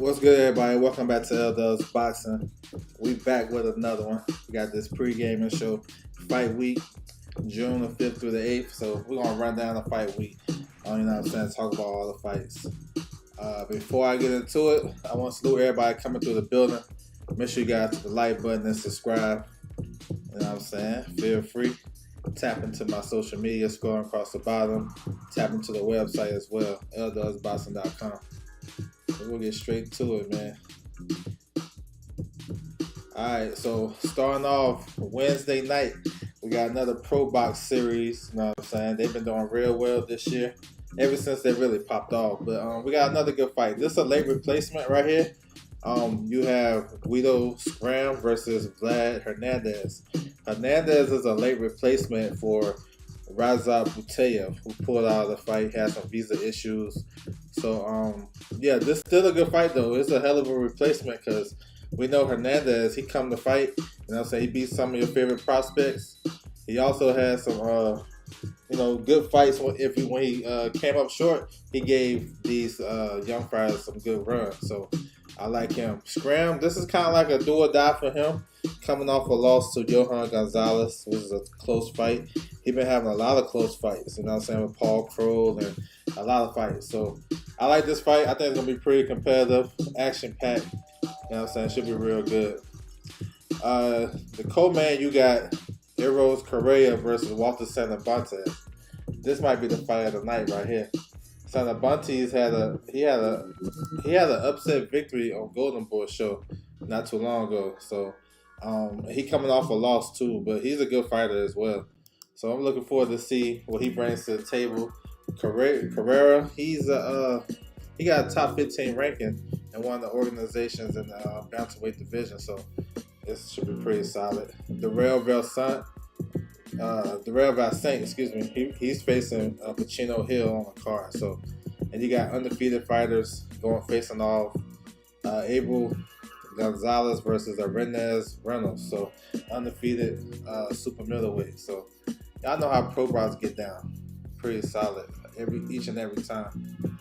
What's good, everybody? Welcome back to L Boxing. We back with another one. We got this pre-gaming show, fight week, June the 5th through the 8th. So we're gonna run down the fight week. You know what I'm saying? Talk about all the fights. Before I get into it, I want to salute everybody coming through the building. Make sure you guys hit the like button and subscribe. You know what I'm saying? Feel free. Tap into my social media, scrolling across the bottom. Tap into the website as well, ldusboxing.com. We'll get straight to it, man. Alright, so starting off Wednesday night, we got another Pro Box series. You know what I'm saying? They've been doing real well this year, ever since they really popped off. But we got another good fight. This is a late replacement right here. You have Guido Scram versus Vlad Hernandez. Hernandez is a late replacement for Razat Butayev, who pulled out of the fight, had some visa issues. So, yeah, this is still a good fight, though. It's a hell of a replacement because we know Hernandez, he come to fight. You know what I'm saying? He beat some of your favorite prospects. He also had some, good fights. When he came up short, he gave these young fighters some good runs. So, I like him. Scram, this is kind of like a do or die for him. Coming off a loss to Johan Gonzalez, which is a close fight. He's been having a lot of close fights, you know what I'm saying, with Paul Kroll and a lot of fights. So I like this fight. I think it's going to be pretty competitive, action-packed. You know what I'm saying? Should be real good. The co-main, you got Eros Correa versus Walter Sanabante. This might be the fight of the night right here. Sanabante had an upset victory on Golden Boy show not too long ago. So he coming off a loss too, but he's a good fighter as well. So I'm looking forward to see what he brings to the table. Carrera, he got a top 15 ranking in one of the organizations in the bantamweight division. So this should be pretty solid. Darrell Valsaint, he's facing Pacino Hill on the card. So, and you got undefeated fighters facing off. Abel Gonzalez versus Arenas Reynolds. So undefeated super middleweight. So y'all know how pro box get down. Pretty solid each and every time.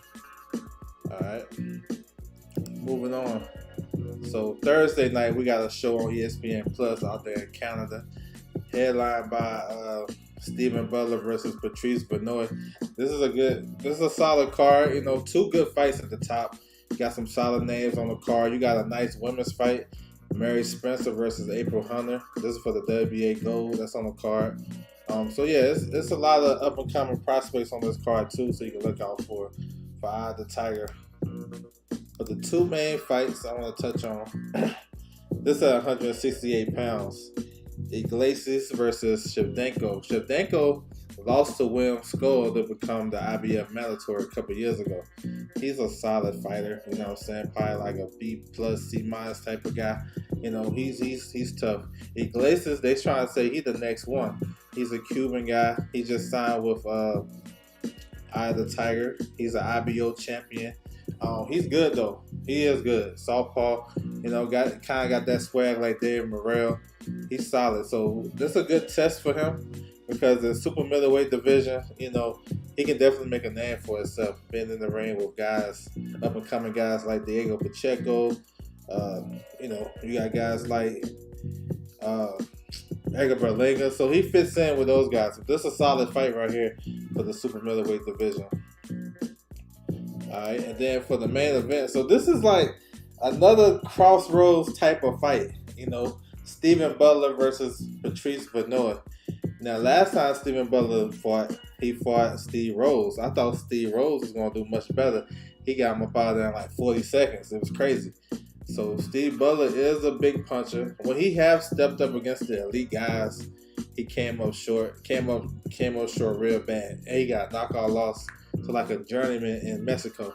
Alright. Moving on. So Thursday night we got a show on ESPN Plus out there in Canada. Headlined by Stephen Butler versus Patrice Benoit. This is a solid card. You know, two good fights at the top. You got some solid names on the card. You got a nice women's fight. Mary Spencer versus April Hunter. This is for the WBA Gold. That's on the card. So yeah, it's a lot of up and coming prospects on this card too. So you can look out for Eye the Tiger. But the two main fights I want to touch on. This is at 168 pounds. Iglesias versus Shevchenko. Shevchenko lost to William Skull to become the IBF mandatory a couple years ago. He's a solid fighter, you know what I'm saying? Probably like a B+, C- type of guy. You know, he's tough. Iglesias, they trying to say he's the next one. He's a Cuban guy. He just signed with Eye the Tiger. He's an IBO champion. He's good though. He is good. Southpaw, you know, got that swag like Dave Morrell. He's solid. So this is a good test for him because the super middleweight division, you know, he can definitely make a name for himself. Being in the ring with guys, up and coming guys like Diego Pacheco. You know, you got guys like Edgar Berlanga. So he fits in with those guys. So this is a solid fight right here for the super middleweight division. Alright, and then for the main event, so this is like another crossroads type of fight, you know, Stephen Butler versus Patrice Benoit. Now, last time Stephen Butler fought, he fought Steve Rose. I thought Steve Rose was going to do much better. He got him up out there in like 40 seconds. It was crazy. So Steve Butler is a big puncher. When he have stepped up against the elite guys, he came up short real bad. And he got a knockout loss to like a journeyman in Mexico.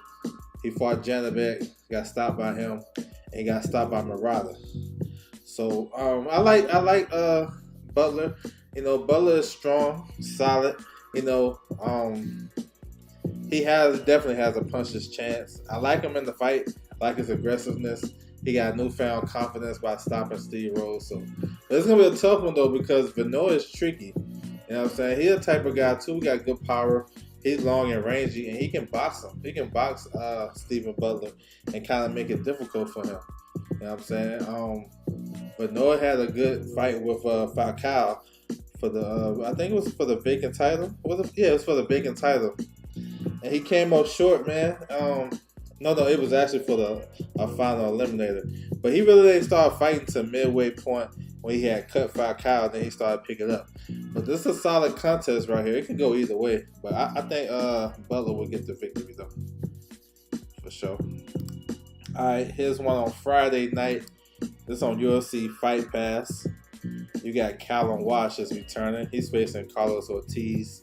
He fought Janabek, got stopped by him, and got stopped by Murata. So I like Butler. You know, Butler is strong, solid. You know, he definitely has a puncher's chance. I like him in the fight. I like his aggressiveness. He got newfound confidence by stopping Steve Rose. So it's gonna be a tough one though because Benoit is tricky. You know what I'm saying? He's the type of guy too. He got good power. he's long and rangy, and he can box him. He can box Stephen Butler and kind of make it difficult for him. You know what I'm saying? But Noah had a good fight with Falcao for the I think it was for the vacant title. Yeah, it was for the vacant title, and he came up short, man. No, it was actually for the final eliminator. But he really didn't start fighting to midway point when he had cut Falcao, then he started picking up. But this is a solid contest right here. It can go either way. But I think Butler will get the victory, though. For sure. All right, here's one on Friday night. This is on UFC Fight Pass. You got Callum Walsh is returning. He's facing Carlos Ortiz.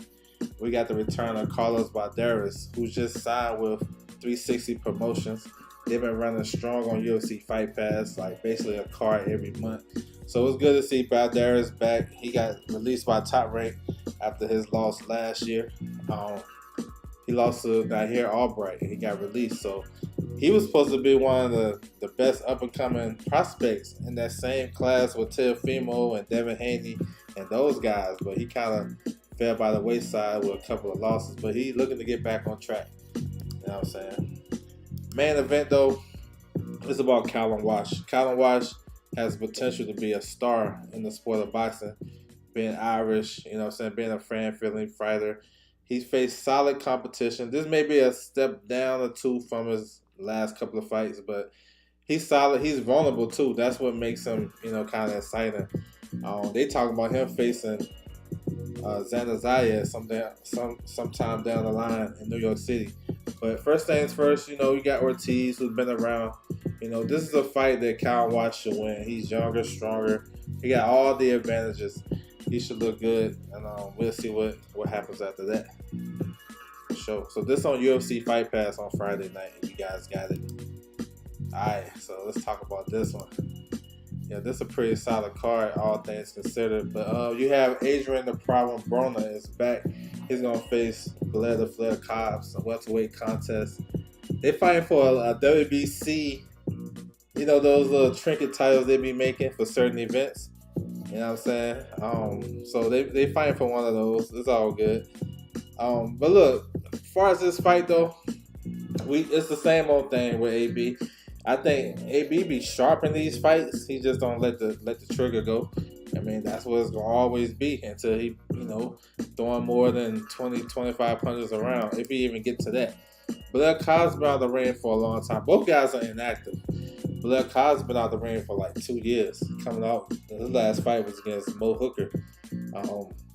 We got the return of Carlos Balderas, who's just signed with 360 Promotions. They've been running strong on UFC Fight Pass, like basically a card every month. So it's good to see Balderas back. He got released by Top Rank after his loss last year. He lost to Nahir Albright, and he got released. So he was supposed to be one of the best up-and-coming prospects in that same class with Teofimo and Devin Haney and those guys. But he kind of fell by the wayside with a couple of losses. But he's looking to get back on track. You know what I'm saying? Main event, though, is about Callum Walsh. Callum Walsh has potential to be a star in the sport of boxing. Being Irish, you know what I'm saying, being a fan-feeling fighter. He's faced solid competition. This may be a step down or two from his last couple of fights, but he's solid. He's vulnerable, too. That's what makes him, kind of exciting. They talk about him facing Xander Zayas sometime down the line in New York City. But first things first, you got Ortiz, who's been around. This is a fight that Callum Walsh should win. He's younger, stronger. He got all the advantages. He should look good, and we'll see what happens after that. For sure. So this on UFC Fight Pass on Friday night, if you guys got it. Alright, so let's talk about this one. Yeah, this is a pretty solid card, all things considered. But you have Adrian the Problem Broner is back. He's going to face Blair the Flair Cobbs, a welterweight contest. They're fighting for a WBC, those little trinket titles they be making for certain events. You know what I'm saying? So they fighting for one of those. It's all good. But look, as far as this fight though, it's the same old thing with AB. I think AB be sharp in these fights. He just don't let the trigger go. I mean, that's what it's gonna always be until he, throwing more than 20, 25 punches around. If he even get to that. Blair Cobb's been out of the ring for a long time. Both guys are inactive. Blair Cobb's been out of the ring for like 2 years. Coming out, his last fight was against Mo Hooker.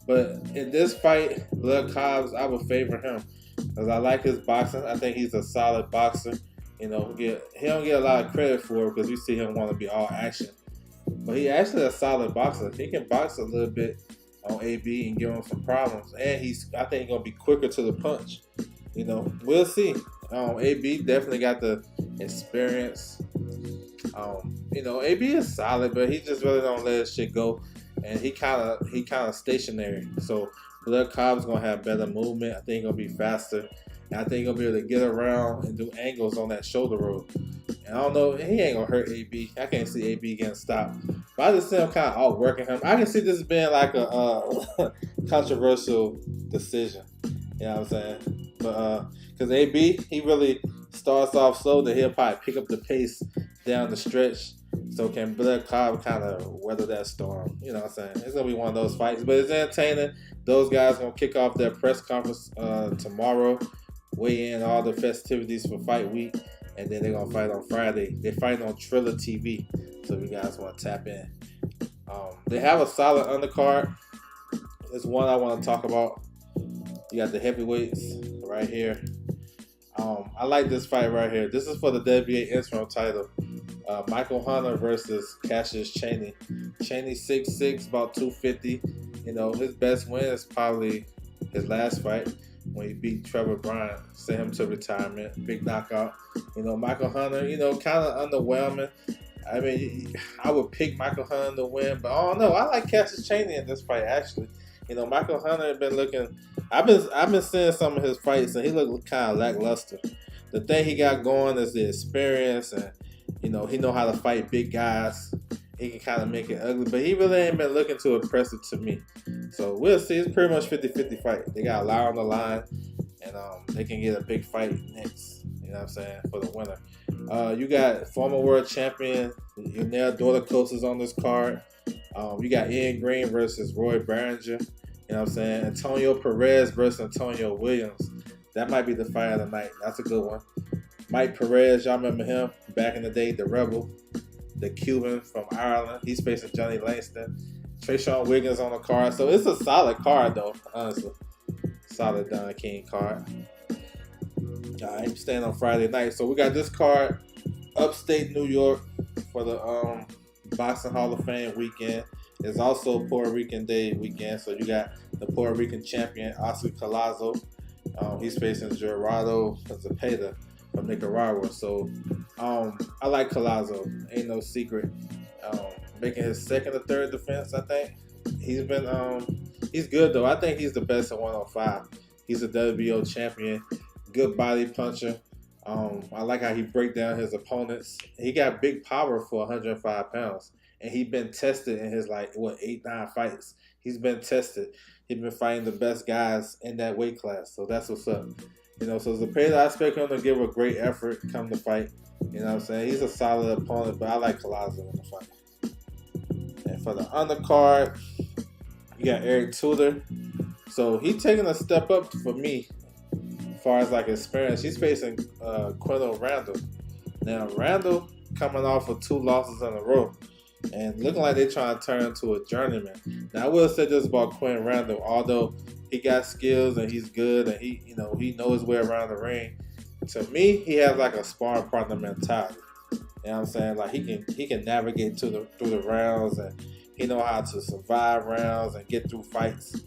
But in this fight, Blair Cobb's, I would favor him because I like his boxing. I think he's a solid boxer. He don't get a lot of credit for it because we see him want to be all action. But he actually a solid boxer. He can box a little bit on AB and give him some problems. And I think he's gonna be quicker to the punch. We'll see. AB definitely got the experience. AB is solid, but he just really don't let his shit go, and he kind of stationary. So Blair Cobb's gonna have better movement. I think he's gonna be faster, and I think he's gonna be able to get around and do angles on that shoulder roll. And I don't know, he ain't gonna hurt AB. I can't see AB getting stopped, but I just see him kind of outworking him. I can see this being like a controversial decision. You know what I'm saying? But because AB, he really starts off slow, then he'll probably pick up the pace down the stretch. So can Blair Cobb kind of weather that storm? You know what I'm saying? It's going to be one of those fights. But it's entertaining. Those guys going to kick off their press conference tomorrow, weigh in all the festivities for fight week, and then they're going to fight on Friday. They're fighting on Triller TV, so if you guys want to tap in. They have a solid undercard. There's one I want to talk about. You got the heavyweights right here. I like this fight right here. This is for the WBA interim title. Michael Hunter versus Cassius Chaney. Chaney 6'6", about 250. His best win is probably his last fight when he beat Trevor Bryan, sent him to retirement, big knockout. Michael Hunter, kind of underwhelming. I mean, I would pick Michael Hunter to win, but I don't know. I like Cassius Chaney in this fight actually. Michael Hunter has been looking. I've been seeing some of his fights, and he looked kind of lackluster. The thing he got going is the experience, and he know how to fight big guys. He can kind of make it ugly, but he really ain't been looking too impressive to me. So we'll see. It's pretty much 50-50 fight. They got a lot on the line. and they can get a big fight next. You know what I'm saying, for the winner. You got former world champion Yanel Dorticos is on this card. You got Ian Green versus Roy Barringer. You know what I'm saying? Antonio Perez versus Antonio Williams. That might be the fight of the night. That's a good one. Mike Perez, y'all remember him back in the day, the Rebel, the Cuban from Ireland. He's facing Johnny Langston. Trayshawn Wiggins on the card. So it's a solid card, though, honestly. Solid Don King card. All right, staying on Friday night. So we got this card, upstate New York, for the Boxing Hall of Fame weekend. It's also Puerto Rican Day weekend. So you got the Puerto Rican champion, Oscar Collazo. He's facing Gerardo Zepeda from Nicaragua. So I like Collazo. Ain't no secret. Making his second or third defense, I think. He's been he's good though. I think he's the best at 105. He's a WBO champion. Good body puncher. I like how he break down his opponents. He got big power for 105 pounds. And he's been tested in his 8-9 fights. He's been tested. He's been fighting the best guys in that weight class. So that's what's up. You know, so Zepeda, I expect him to give a great effort come to fight. You know what I'm saying? He's a solid opponent, but I like Collazo in the fight. And for the undercard, you got Eric Tudor. So he's taking a step up for me as far as experience. He's facing Quinton Randall. Now, Randall coming off of 2 losses in a row and looking like they're trying to turn into a journeyman. Now, I will say this about Quinton Randall, although he got skills and he's good and he knows his way around the ring. To me, he has a sparring partner mentality. You know what I'm saying? He can navigate through the rounds, and he know how to survive rounds and get through fights.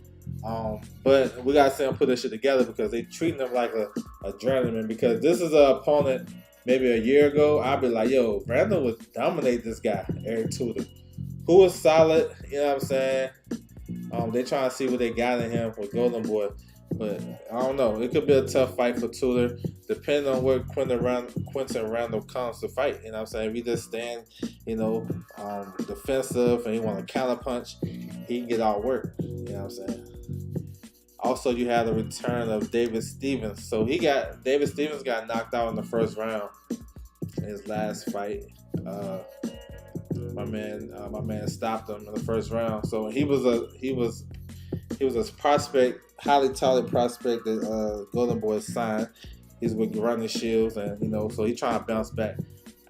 But we gotta see him put this shit together because they treating him like a journeyman. Because this is an opponent maybe a year ago, I'd be like, yo, Randall would dominate this guy, Eric Tudor, who was solid. You know what I'm saying? They trying to see what they got in him with Golden Boy. But I don't know. It could be a tough fight for Tudor, depending on where Quinton Randall comes to fight. You know what I'm saying? If he just stand, defensive and he want to counter punch, he can get all work. You know what I'm saying? Also, you have the return of David Stevens. So David Stevens got knocked out in the first round in his last fight. My man stopped him in the first round. So he was a prospect, highly touted prospect that Golden Boy signed. He's with Ronnie Shields, and so he's trying to bounce back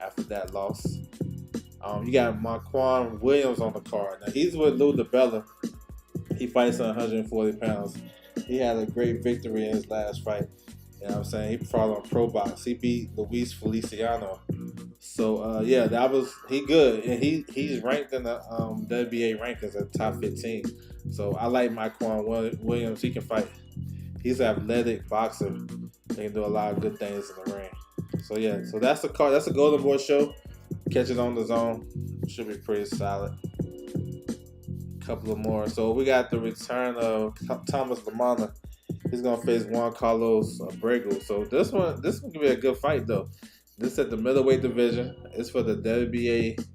after that loss. You got Marquand Williams on the card. Now he's with Lou DiBella. He fights at 140 pounds. He had a great victory in his last fight. You know what I'm saying? He fought on Pro Box. He beat Luis Feliciano. So he good, and he's ranked in the WBA rankings at top 15. So I like Marquand Williams. He can fight. He's an athletic boxer. He can do a lot of good things in the ring. So that's the card. That's a Golden Boy show. Catch it on the zone. Should be pretty solid. Couple of more. So we got the return of Thomas LaManna. He's gonna face Juan Carlos Abrego. So this one could be a good fight though. This at the middleweight division. It's for the WBA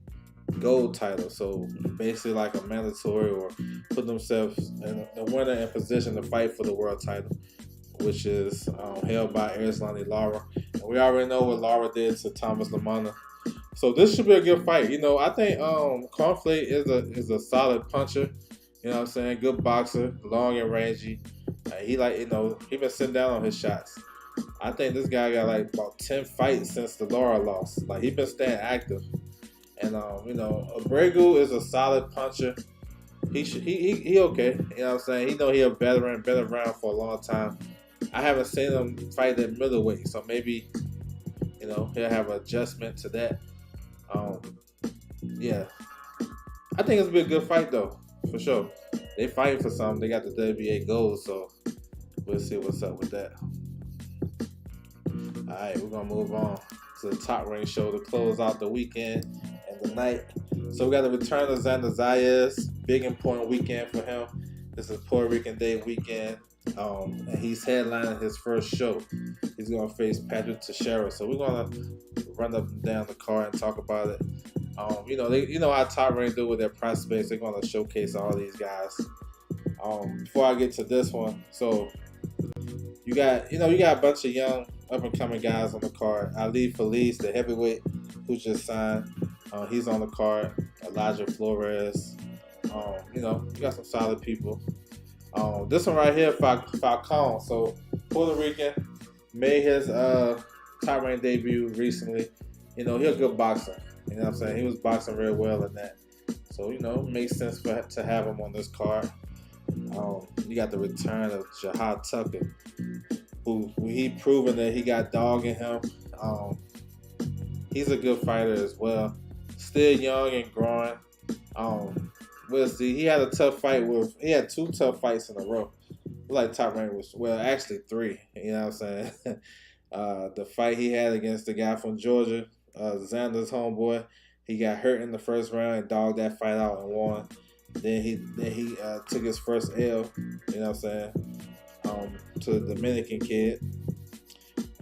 gold title. So basically like a mandatory, or put themselves in the winner in position to fight for the world title, which is held by Erislandy Lara. And we already know what Lara did to Thomas LaManna. So this should be a good fight. I think Conflate is a solid puncher. You know what I'm saying? Good boxer, long and rangy. He been sitting down on his shots. I think this guy got about 10 fights since the Lara loss. He been staying active. And Abrego is a solid puncher. He okay. You know what I'm saying? He a veteran, been around for a long time. I haven't seen him fight at middleweight, so maybe he'll have an adjustment to that. I think it's be a good fight though, for sure. They fighting for something. They got the WBA gold, so we'll see what's up with that. All right, we're gonna move on to the Top Rank show to close out the weekend and the night. So we got the return of Xander Zayas. Big important weekend for him. This is Puerto Rican Day weekend. And he's headlining his first show. He's gonna face Patrick Teixeira. So we're gonna run up and down the card and talk about it. How Top Rank do with their prospects. They're gonna showcase all these guys. Before I get to this one, so you got a bunch of young up and coming guys on the card. Ali Felice, the heavyweight, who just signed. He's on the card. Elijah Flores. You got some solid people. This one right here, Falcon. So Puerto Rican made his top rank debut recently. He's a good boxer. You know what I'm saying? He was boxing real well in that. So, it makes sense to have him on this card. You got the return of Jahad Tucker, who he proven that he got dog in him. He's a good fighter as well. Still young and growing. We'll see. He had he had 2 tough fights in a row. Like top rank actually 3. You know what I'm saying? The fight he had against the guy from Georgia, Xander's homeboy, he got hurt in the first round and dogged that fight out and won. Then he took his first L, you know what I'm saying, to the Dominican kid.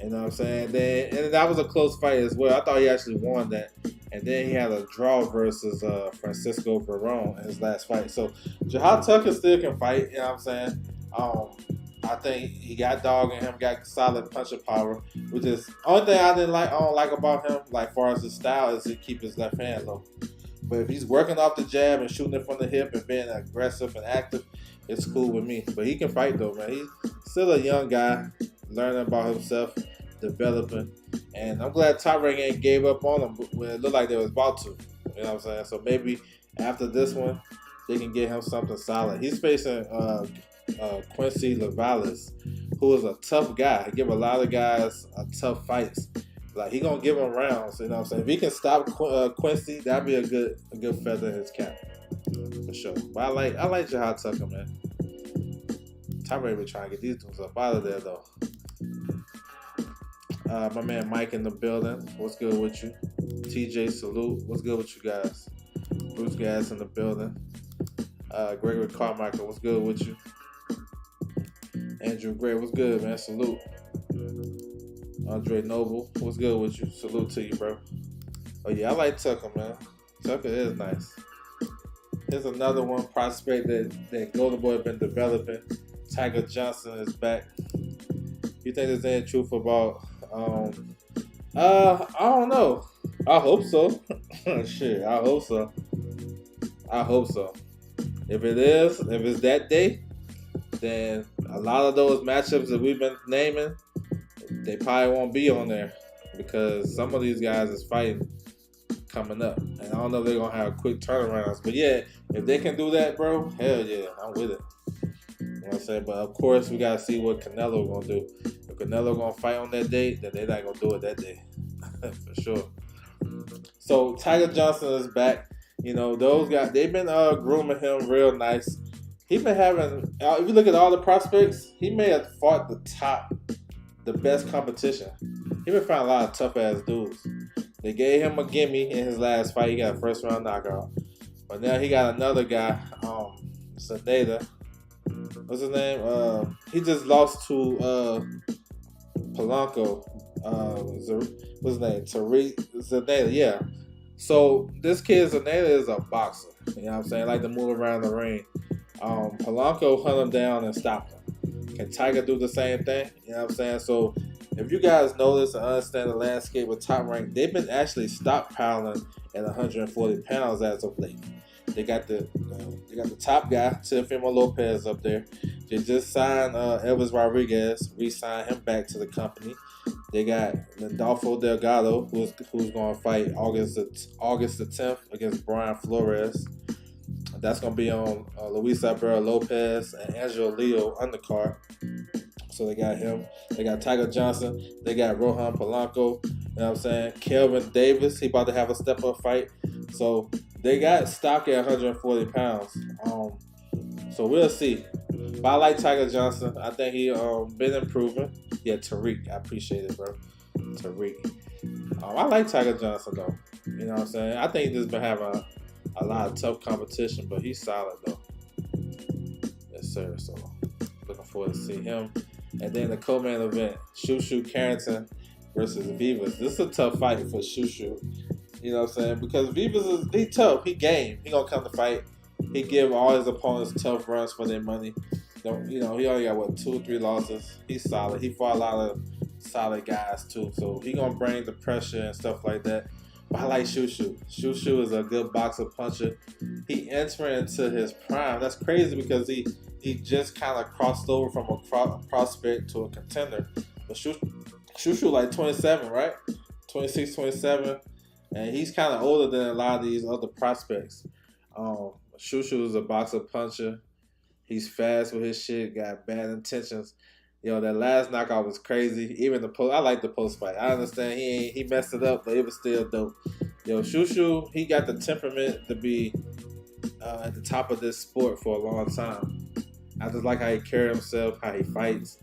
You know what I'm saying? And that was a close fight as well. I thought he actually won that. And then he had a draw versus Francisco Barone in his last fight. So Jahad Tucker still can fight, you know what I'm saying? I think he got dog in him, got solid puncher power. Which is only thing I don't like about him, like far as his style, is to keep his left hand low. But if he's working off the jab and shooting it from the hip and being aggressive and active, it's cool with me. But he can fight though, man. He's still a young guy, learning about himself, developing. And I'm glad Top Rank ain't gave up on him when it looked like they was about to. You know what I'm saying? So maybe after this one, they can get him something solid. He's facing Quincy Lavales, who is a tough guy. He give a lot of guys tough fights. Like he gonna give him rounds. You know what I'm saying? If he can stop Quincy, that'd be a good feather in his cap for sure. But I like Jahad Tucker, man. Top Rank been trying to get these dudes up out of there though. My man Mike in the building. What's good with you? TJ salute. What's good with you guys? Bruce Gas in the building. Gregory Carmichael. What's good with you? Andrew Gray. What's good, man? Salute. Andre Noble. What's good with you? Salute to you, bro. Oh yeah, I like Tucker, man. Tucker is nice. Here's another one prospect that Golden Boy been developing. Tiger Johnson is back. You think there's any truth about I don't know. I hope so. Shit, I hope so. If it's that day, then a lot of those matchups that we've been naming, they probably won't be on there because some of these guys is fighting coming up. And I don't know if they're going to have quick turnarounds. But yeah, if they can do that, bro, hell yeah, I'm with it. You know what I'm saying? But of course, we got to see what Canelo going to do. If Canelo going to fight on that day, then they're not going to do it that day. For sure. So Tiger Johnson is back. Those guys, they've been grooming him real nice. He's been having, if you look at all the prospects, he may have fought the best competition. He been fighting a lot of tough ass dudes. They gave him a gimme in his last fight. He got a first round knockout. But now he got another guy, Saneda. What's his name? He just lost to Polanco. What's his name? Tariq Zaneda. Yeah. So this kid Zaneda is a boxer. You know what I'm saying? Like to move around the ring. Polanco hunt him down and stop him. Can Tiger do the same thing? You know what I'm saying? So if you guys notice and understand the landscape with Top Rank, they've been actually stockpiling at 140 pounds as of late. They got the top guy, Teofimo Lopez, up there. They just signed Elvis Rodriguez, re-signed him back to the company. They got Adolfo Delgado, who's going to fight August the 10th against Brian Flores. That's going to be on Luis Alberto Lopez and Angelo Leo undercard. So they got him. They got Tiger Johnson. They got Rohan Polanco. You know what I'm saying? Kelvin Davis. He about to have a step-up fight. So they got stock at 140 pounds. So we'll see. But I like Tiger Johnson. I think he been improving. Yeah, Tariq. I appreciate it, bro. Tariq. I like Tiger Johnson, though. You know what I'm saying? I think he's just been having a lot of tough competition, but he's solid, though. Yes, sir. So looking forward to see him. And then the co-main event, Shushu Carrington versus Vivas. This is a tough fight for Shushu. You know what I'm saying? Because Vivas he tough. He game. He gonna come to fight. He give all his opponents tough runs for their money. Don't he only got what 2 or 3 losses. He's solid. He fought a lot of solid guys too, so he gonna bring the pressure and stuff like that. But I like Shushu. Shushu is a good boxer puncher. He entering into his prime. That's crazy because he just kind of crossed over from a prospect to a contender. But Shushu like 27, right? 26, 27, and he's kind of older than a lot of these other prospects. Shushu is a boxer puncher. He's fast with his shit. Got bad intentions. That last knockout was crazy. Even the post, I like the post fight. I understand he messed it up, but it was still dope. Shushu, he got the temperament to be at the top of this sport for a long time. I just like how he carries himself, how he fights.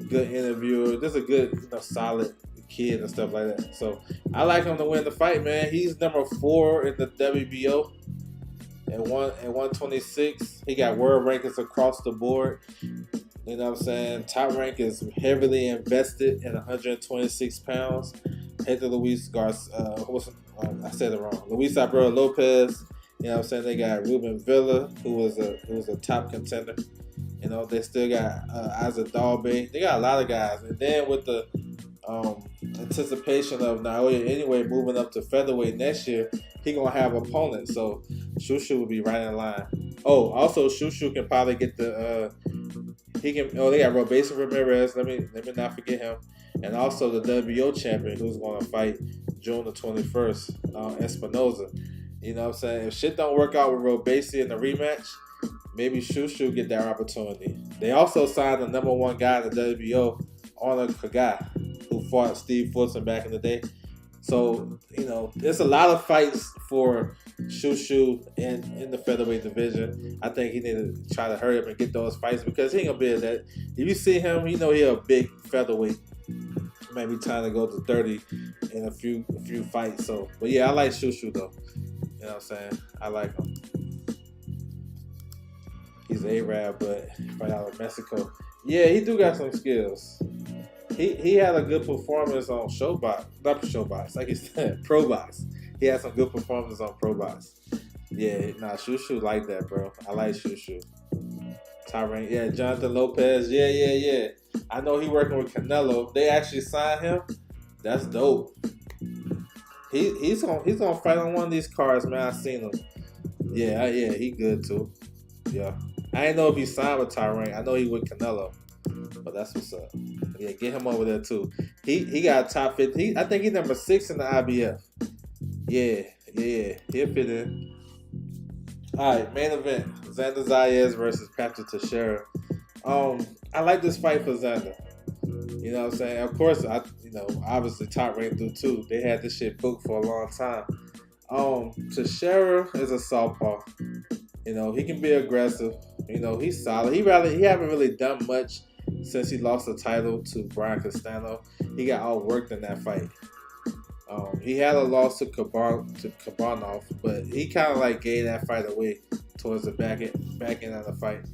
Good interviewer. Just a good, solid kid and stuff like that. So I like him to win the fight, man. He's number 4 in the WBO. At 126, he got world rankings across the board. You know what I'm saying? Top rank is heavily invested in 126 pounds. Head to Luis I said it wrong. Luis Alberto Lopez. You know what I'm saying? They got Ruben Villa, who was a top contender. They still got Isaac Dalby. They got a lot of guys. And then with the anticipation of Naoya anyway moving up to featherweight next year, he gonna have opponents. So Shushu will be right in line. Oh, also Shushu can probably get the they got Robeisy Ramirez. Let me not forget him. And also the WBO champion who's gonna fight June the 21st, Espinoza. You know what I'm saying? If shit don't work out with Robeisy in the rematch, maybe Shushu get that opportunity. They also signed the number 1 guy in the WBO, Arnold Kaga, who fought Steve Fulton back in the day. So, there's a lot of fights for Shushu in the featherweight division. I think he need to try to hurry up and get those fights because he ain't gonna be at that. If you see him, he a big featherweight. Maybe time to go to 30 in a few fights. So, but yeah, I like Shushu though. You know what I'm saying? I like him. He's an Arab, but right out of Mexico. Yeah, he do got some skills. He had a good performance on Showbox, like he said, Pro Box. He had some good performances on Pro Box. Yeah, Shushu like that, bro. I like Shushu. Tyrann, yeah, Jonathan Lopez, yeah. I know he working with Canelo. They actually signed him. That's dope. He's gonna fight on one of these cards, man. I seen him. Yeah, he good too. Yeah, I didn't know if he signed with Tyrann. I know he with Canelo. But that's what's up. Yeah, get him over there too. He got top 50. I think he's number 6 in the IBF. Yeah. He'll fit in. Alright, main event. Xander Zayas versus Patrick Teixeira. I like this fight for Xander. You know what I'm saying? Of course, obviously Top Rank do too. They had this shit booked for a long time. Teixeira is a southpaw. He can be aggressive. He's solid. He haven't really done much since he lost the title to Brian Castano. He got outworked in that fight. He had a loss to Kabanov, but he kind of like gave that fight away towards the back end of the fight.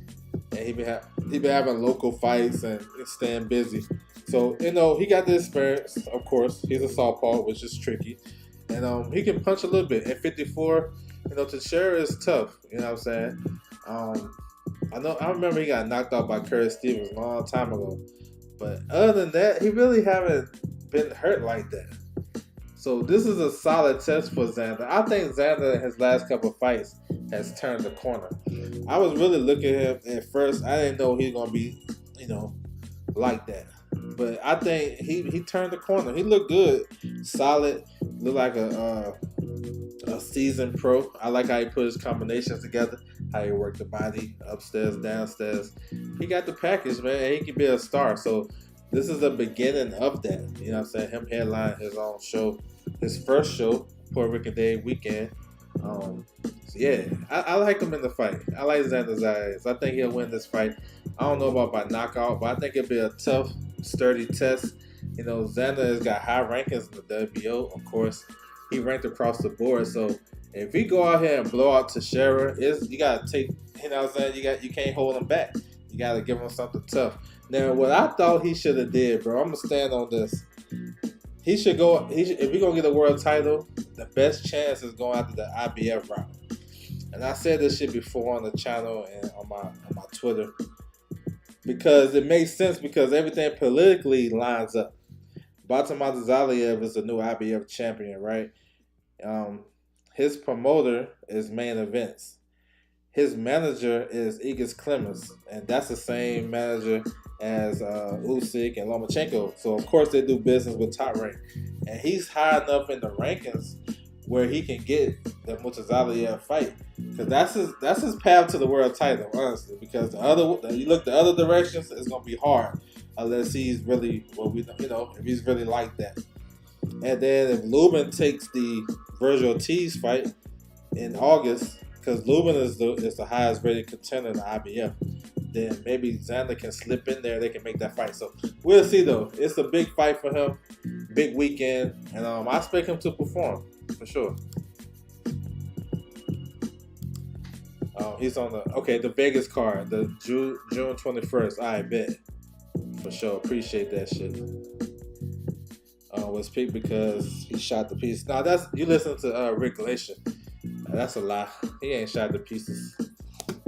And he been having local fights and staying busy. So he got the experience. Of course, he's a southpaw, which is tricky, and he can punch a little bit. At 54, Teixeira is tough. You know what I'm saying? I remember he got knocked out by Curtis Stevens a long time ago. But other than that, he really haven't been hurt like that. So this is a solid test for Xander. I think Xander in his last couple of fights has turned the corner. I was really looking at him at first. I didn't know he was going to be, like that. But I think he turned the corner. He looked good, solid, looked like a seasoned pro. I like how he put his combinations together, how he worked the body upstairs, downstairs. He got the package, man. He can be a star. So this is the beginning of that. You know what I'm saying? Him headline his own show, his first show, Puerto Rican Day weekend. So yeah, I like him in the fight. I like Xander Zayas. I think he'll win this fight. I don't know about by knockout, but I think it'll be a tough, sturdy test. Xander has got high rankings in the WBO. Of course, he ranked across the board. So if he go out here and blow out Teixeira, you gotta take. You know what I'm saying? You can't hold him back. You gotta give him something tough. Now, what I thought he should have did, bro, I'm gonna stand on this. He should go. If we're gonna get a world title, the best chance is going after the IBF route. And I said this shit before on the channel and on my Twitter. because it makes sense because everything politically lines up. Batamata Zaliev is the new IBF champion, right? Um, his promoter is Main Events. His manager is Igis Clemens, and that's the same manager as Usyk and Lomachenko. So of course they do business with Top Rank, and he's high enough in the rankings where he can get the Mutazaliev fight, because that's his path to the world title, honestly. Because you look the other directions, it's gonna be hard unless he's really if he's really like that. And then if Lubin takes the Virgil Ortiz fight in August, because Lubin is the highest rated contender in the IBF, then maybe Xander can slip in there. They can make that fight. So we'll see though. It's a big fight for him, big weekend, and I expect him to perform for sure. He's on the Vegas card, the June 21st. I bet for sure. Appreciate that shit. Was picked because he shot the piece. Now that's you listen to Rick Glacier. That's a lie. He ain't shot the pieces.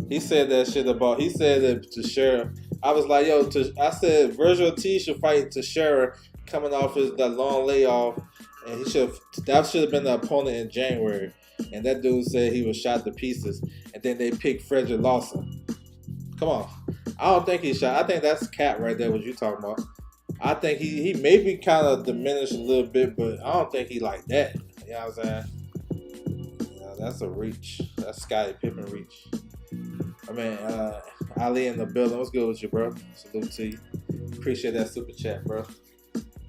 He said that shit about. He said that to Sheriff. I was like, yo. I said Virgil T should fight to Sheriff coming off that long layoff, and that should have been the opponent in January. And that dude said he was shot to pieces, and then they picked Frederick Lawson. Come on, I don't think he shot. I think that's cap right there. What you talking about? I think he maybe kind of diminished a little bit, but I don't think he like that. You know what I'm saying? That's a reach. That's Scottie Pippen reach. I mean, Ali in the building. What's good with you, bro? Salute to you. Appreciate that super chat, bro.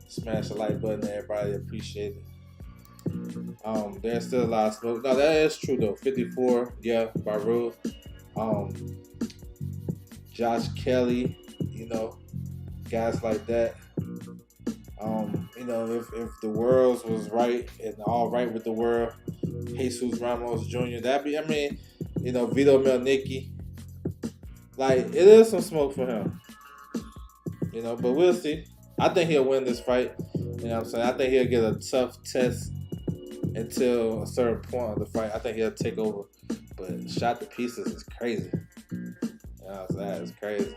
Smash the like button, everybody. Appreciate it. There's still a lot of smoke. No, that is true though. 54, yeah, by rule. Josh Kelly, guys like that. If the world was right and all right with the world, Jesus Ramos Jr. Vito Melnicki. Like, it is some smoke for him. But we'll see. I think he'll win this fight. You know what I'm saying? I think he'll get a tough test until a certain point of the fight. I think he'll take over. But shot to pieces is crazy. It's crazy.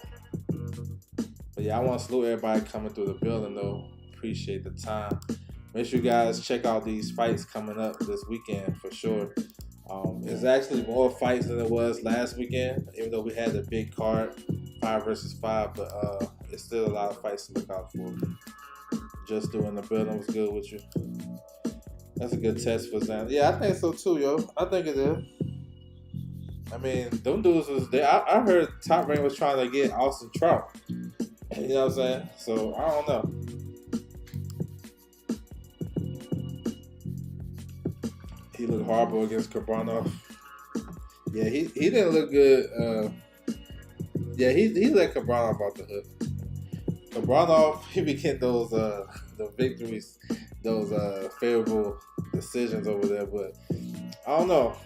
But yeah, I want to salute everybody coming through the building though. Appreciate the time. Make sure you guys check out these fights coming up this weekend for sure. It's actually more fights than it was last weekend, even though we had the big card, 5 versus 5, but it's still a lot of fights to look out for. Just doing the building was good with you. That's a good test for Xander. Yeah, I think so too, yo. I think it is. I mean, them dudes was there. I heard Top Rank was trying to get Austin Trout. You know what I'm saying? So, I don't know. He looked horrible against Kabranov. Yeah, he didn't look good. He let Kabranov off the hook. Kabranov, he be getting those the victories, those favorable decisions over there. But I don't know.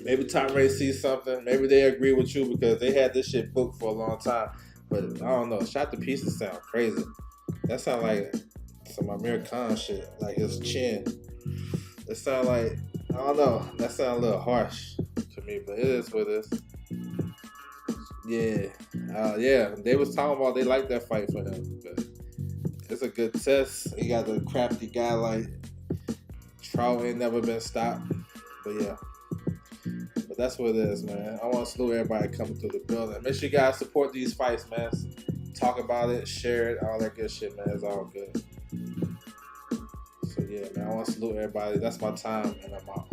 Maybe Tom Ray sees something. Maybe they agree with you because they had this shit booked for a long time. But I don't know. Shot to pieces sound crazy. That sound like some Amir Khan shit. Like his chin. It sound like, I don't know. That sound a little harsh to me, but it is what it is. Yeah. They was talking about they like that fight for him. But it's a good test. He got a crafty guy like Trout ain't never been stopped. But yeah. But that's what it is, man. I want to salute everybody coming through the building. Make sure you guys support these fights, man. Talk about it, share it, all that good shit, man. It's all good. So yeah, man, I want to salute everybody. That's my time, and I'm out.